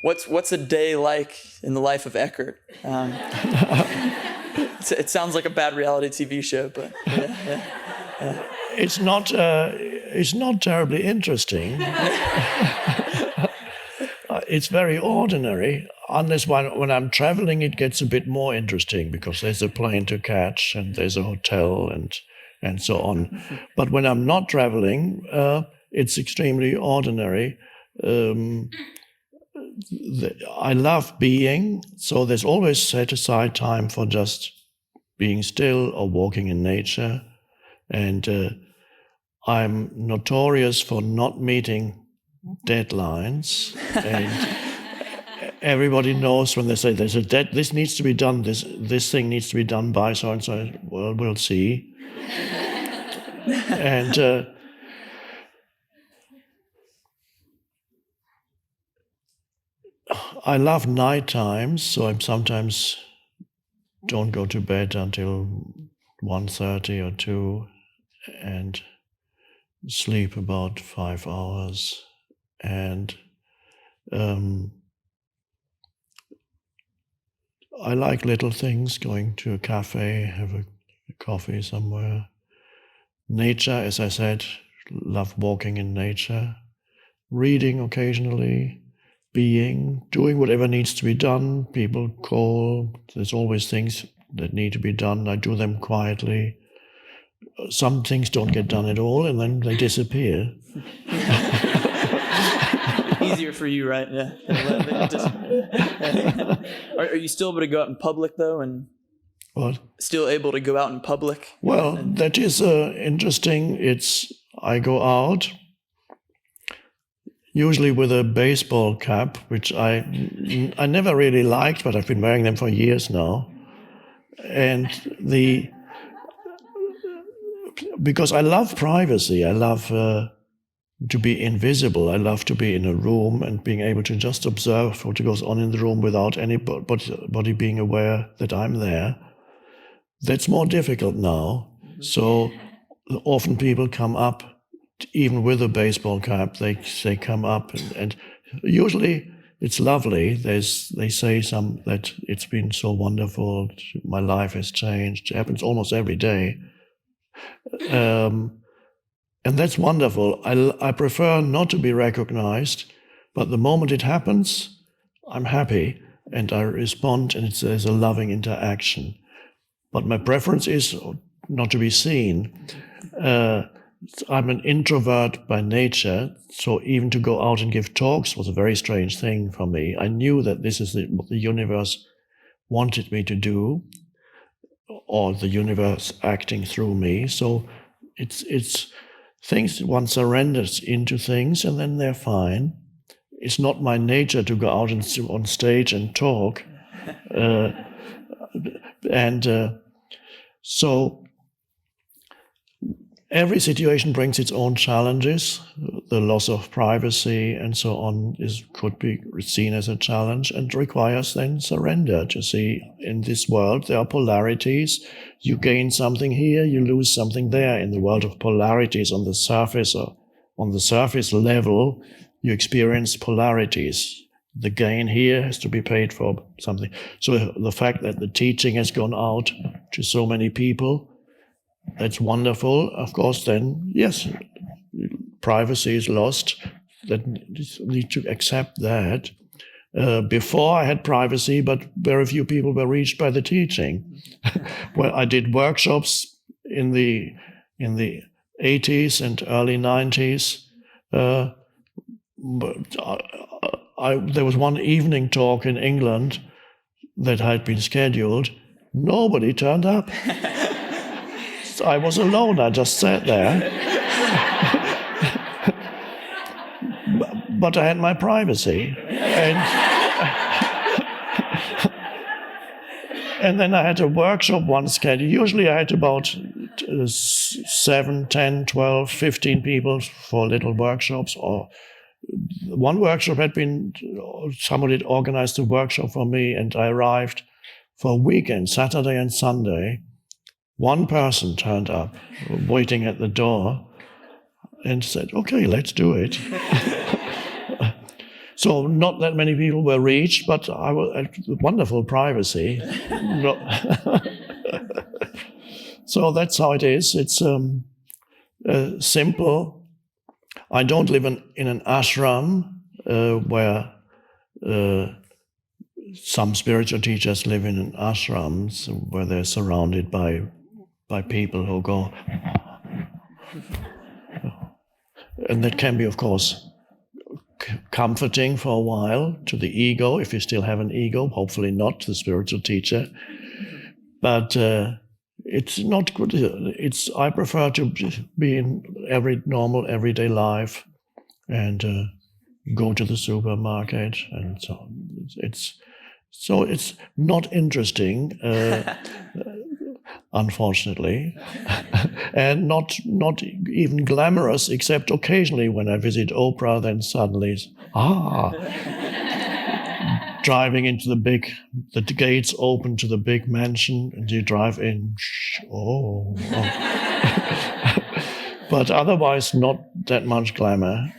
What's a day like in the life of Eckhart? It sounds like a bad reality TV show, but yeah. It's not terribly interesting. It's very ordinary, unless when I'm traveling it gets a bit more interesting because there's a plane to catch and there's a hotel and so on. But when I'm not traveling, it's extremely ordinary. I love being, so there's always set aside time for just being still or walking in nature. And I'm notorious for not meeting deadlines. And everybody knows when they say there's a this needs to be done, this thing needs to be done by so and so. Well, we'll see. And I love night times, so I sometimes don't go to bed until 1:30 or 2 and sleep about 5 hours. And I like little things, going to a cafe, have a coffee somewhere. Nature, as I said, love walking in nature. Reading occasionally, doing whatever needs to be done. People call, there's always things that need to be done. I do them quietly. Some things don't get done at all, and then they disappear. Easier for you, right? Yeah. Are you still able to go out in public, though? And what? Still able to go out in public? Well, that is interesting. I go out, usually with a baseball cap, which I never really liked, but I've been wearing them for years now. And because I love privacy, I love to be invisible. I love to be in a room and being able to just observe what goes on in the room without anybody being aware that I'm there. That's more difficult now. So often people come up, even with a baseball cap, they come up and usually it's lovely. They say that it's been so wonderful, my life has changed. It happens almost every day. And that's wonderful. I prefer not to be recognized, but the moment it happens, I'm happy and I respond, and there's a loving interaction. But my preference is not to be seen. I'm an introvert by nature, so even to go out and give talks was a very strange thing for me. I knew that this is what the universe wanted me to do, or the universe acting through me. So it's things, one surrenders into things and then they're fine. It's not my nature to go out on stage and talk. So every situation brings its own challenges. The loss of privacy and so on could be seen as a challenge and requires then surrender to see in this world there are polarities. You gain something here, you lose something there. In the world of polarities on the surface or on the surface level, you experience polarities. The gain here has to be paid for something. So the fact that the teaching has gone out to so many people, that's wonderful. Of course, then, yes, privacy is lost. That need to accept that. Before I had privacy, but very few people were reached by the teaching. Well, I did workshops in the 80s and early 90s. But there was one evening talk in England that had been scheduled. Nobody turned up. So I was alone. I just sat there. But I had my privacy. And then I had a workshop once scheduled. Usually I had about 7, 10, 12, 15 people for little workshops. Or one workshop somebody had organized a workshop for me, and I arrived for a weekend, Saturday and Sunday. One person turned up, waiting at the door, and said, "Okay, let's do it." So not that many people were reached, but I was wonderful privacy. No. So that's how it is. It's simple. I don't live in an ashram where some spiritual teachers live in ashrams where they're surrounded by people who go. And that can be, of course, comforting for a while to the ego, if you still have an ego, hopefully not to the spiritual teacher. But it's not good. I prefer to be in normal everyday life and go to the supermarket and so on. It's not interesting, unfortunately, and not even glamorous, except occasionally when I visit Oprah, then suddenly, driving into the gates open to the big mansion, and you drive in, but otherwise not that much glamour.